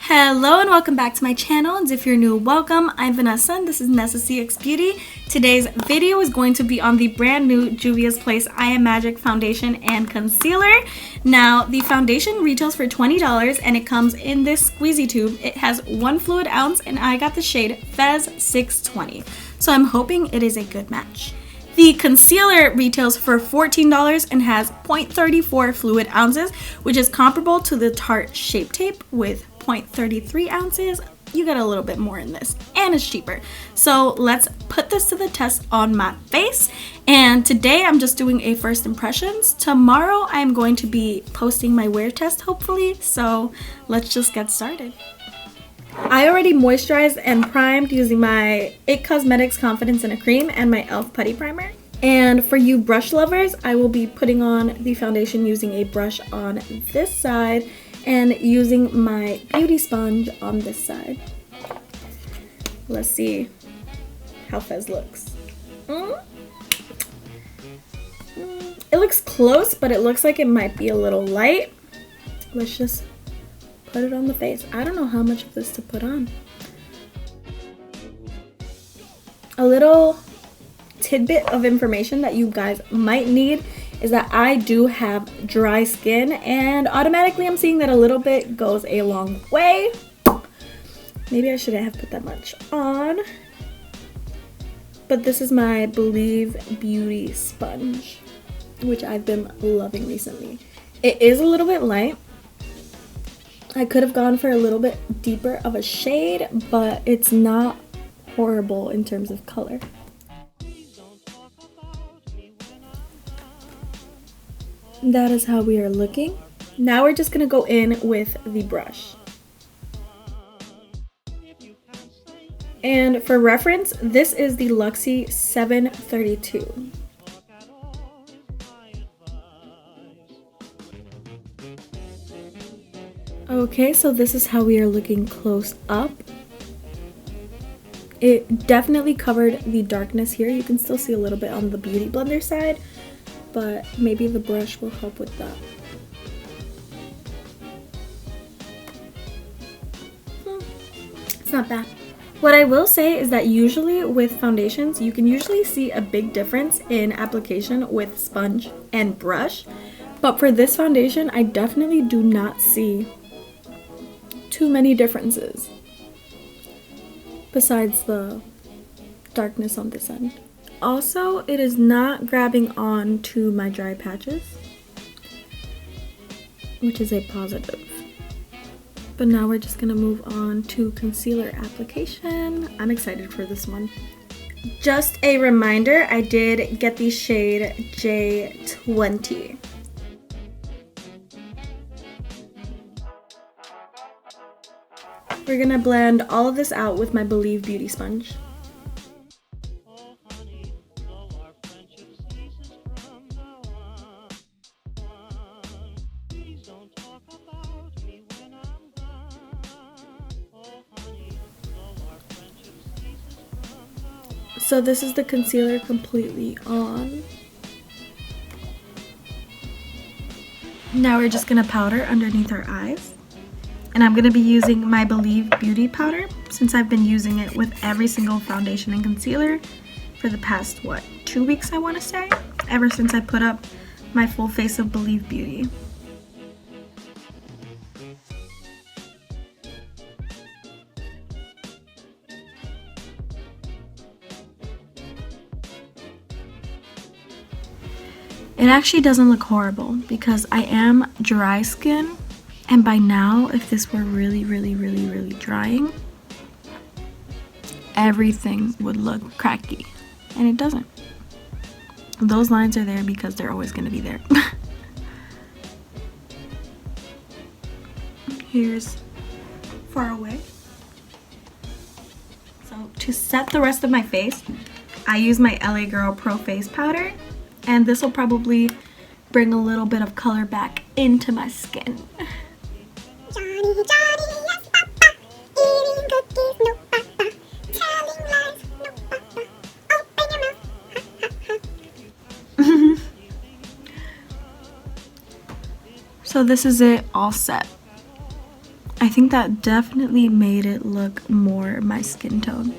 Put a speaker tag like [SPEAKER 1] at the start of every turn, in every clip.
[SPEAKER 1] Hello and welcome back to my channel, and if you're new, welcome. I'm Vanessa and this is Nessa CX Beauty. Today's video is going to be on the brand new Juvias Place I Am Magic foundation and concealer. Now, the foundation retails for $20 and it comes in this squeezy tube. It has 1 fluid ounce and I got the shade Fez 620. So I'm hoping it is a good match. The concealer retails for $14 and has 0.34 fluid ounces, which is comparable to the Tarte Shape Tape with 0.33 ounces. You get a little bit more in this and it's cheaper. So let's put this to the test on my face. And today I'm just doing a first impressions. Tomorrow I'm going to be posting my wear test hopefully. So let's just get started. I already moisturized and primed using my IT Cosmetics Confidence in a Cream and my e.l.f. Putty Primer. And for you brush lovers, I will be putting on the foundation using a brush on this side and using my beauty sponge on this side. Let's see how Fez looks. It looks close, but it looks like it might be a little light. Let's just put it on the face. I don't know how much of this to put on. A little tidbit of information that you guys might need is that I do have dry skin, and automatically I'm seeing that a little bit goes a long way. Maybe I shouldn't have put that much on. But this is my Believe Beauty sponge, which I've been loving recently. It is a little bit light. I could have gone for a little bit deeper of a shade, but it's not horrible in terms of color. That is how we are looking. Now we're just gonna go in with the brush. And for reference, this is the Luxie 732. Okay, so this is how we are looking close up. It definitely covered the darkness here. You can still see a little bit on the Beauty Blender side, but maybe the brush will help with that. It's not bad. What I will say is that usually with foundations, you can usually see a big difference in application with sponge and brush. But for this foundation, I definitely do not see too many differences besides the darkness on this end. Also, it is not grabbing on to my dry patches, which is a positive. But now we're just gonna move on to concealer application. I'm excited for this one. Just a reminder, I did get the shade J20. We're gonna blend all of this out with my Believe Beauty sponge. So this is the concealer completely on. Now we're just gonna powder underneath our eyes. And I'm going to be using my Believe Beauty powder since I've been using it with every single foundation and concealer for the past, 2 weeks I want to say? Ever since I put up my full face of Believe Beauty. It actually doesn't look horrible because I am dry skin. And by now, if this were really drying, everything would look cracky. And it doesn't. Those lines are there because they're always going to be there. Here's far away. So to set the rest of my face, I use my LA Girl Pro Face Powder. And this will probably bring a little bit of color back into my skin.
[SPEAKER 2] Yes, Papa. Eating cookies, no Papa. Telling lies, no Papa. Open your mouth.
[SPEAKER 1] So this is it all set. I think that definitely made it look more my skin tone.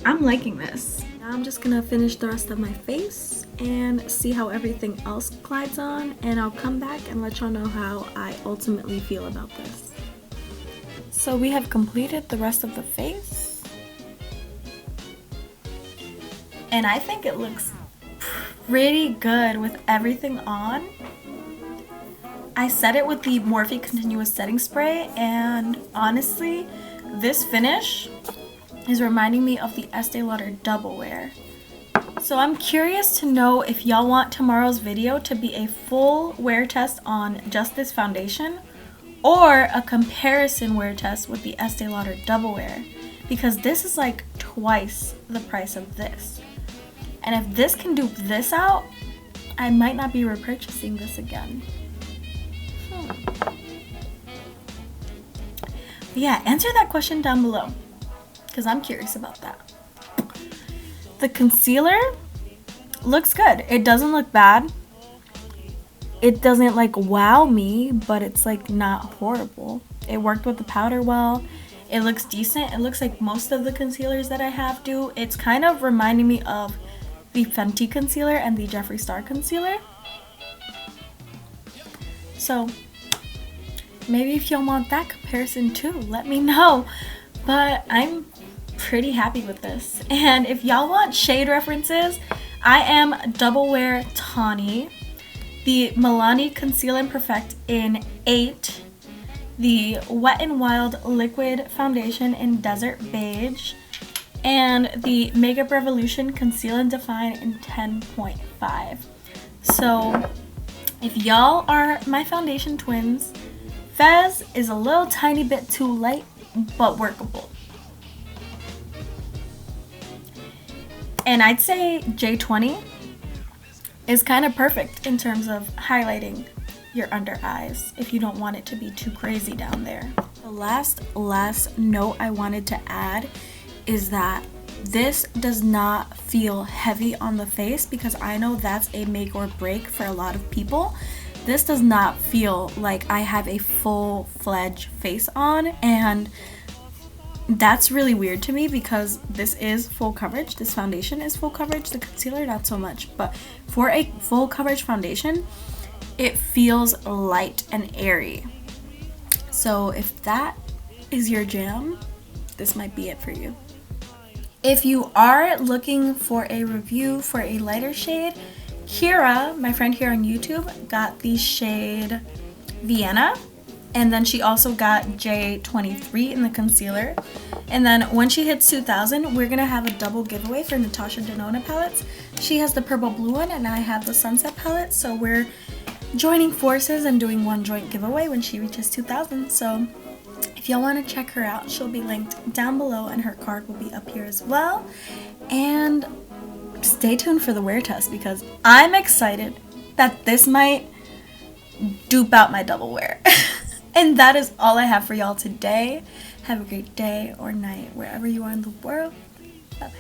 [SPEAKER 1] I'm liking this. Now I'm just gonna finish the rest of my face and see how everything else glides on, and I'll come back and let y'all know how I ultimately feel about this. So we have completed the rest of the face, and I think it looks pretty good with everything on. I set it with the Morphe Continuous Setting Spray, and honestly, this finish is reminding me of the Estee Lauder Double Wear. So I'm curious to know if y'all want tomorrow's video to be a full wear test on just this foundation or a comparison wear test with the Estee Lauder Double Wear, because this is like twice the price of this. And if this can dupe this out, I might not be repurchasing this again. Yeah, answer that question down below, because I'm curious about that. The concealer looks good. It doesn't look bad. It doesn't like wow me, but it's like not horrible. It worked with the powder well. It looks decent. It looks like most of the concealers that I have do. It's kind of reminding me of the Fenty concealer and the Jeffree Star concealer. So maybe if y'all want that comparison too, let me know. But I'm pretty happy with this. And if y'all want shade references, I am Double Wear Tawny, the Milani Conceal and Perfect in 8, the Wet n Wild Liquid Foundation in Desert Beige, and the Makeup Revolution Conceal and Define in 10.5. So if y'all are my foundation twins, Fez is a little tiny bit too light, but workable. And I'd say J20 is kind of perfect in terms of highlighting your under eyes if you don't want it to be too crazy down there. The last note I wanted to add is that this does not feel heavy on the face, because I know that's a make or break for a lot of people. This does not feel like I have a full-fledged face on, and that's really weird to me because this is full coverage. This foundation is full coverage. The concealer, not so much. But for a full coverage foundation, it feels light and airy. So if that is your jam, this might be it for you. If you are looking for a review for a lighter shade, Kira, my friend here on YouTube, got the shade Vienna, and then she also got J23 in the concealer. And then when she hits 2,000, we're gonna have a double giveaway for Natasha Denona palettes. She has the purple blue one, and I have the sunset palette, so we're joining forces and doing one joint giveaway when she reaches 2,000. So if y'all want to check her out, she'll be linked down below, and her card will be up here as well. And stay tuned for the wear test, because I'm excited that this might dupe out my double wear. And that is all I have for y'all today. Have a great day or night wherever you are in the world. Bye-bye.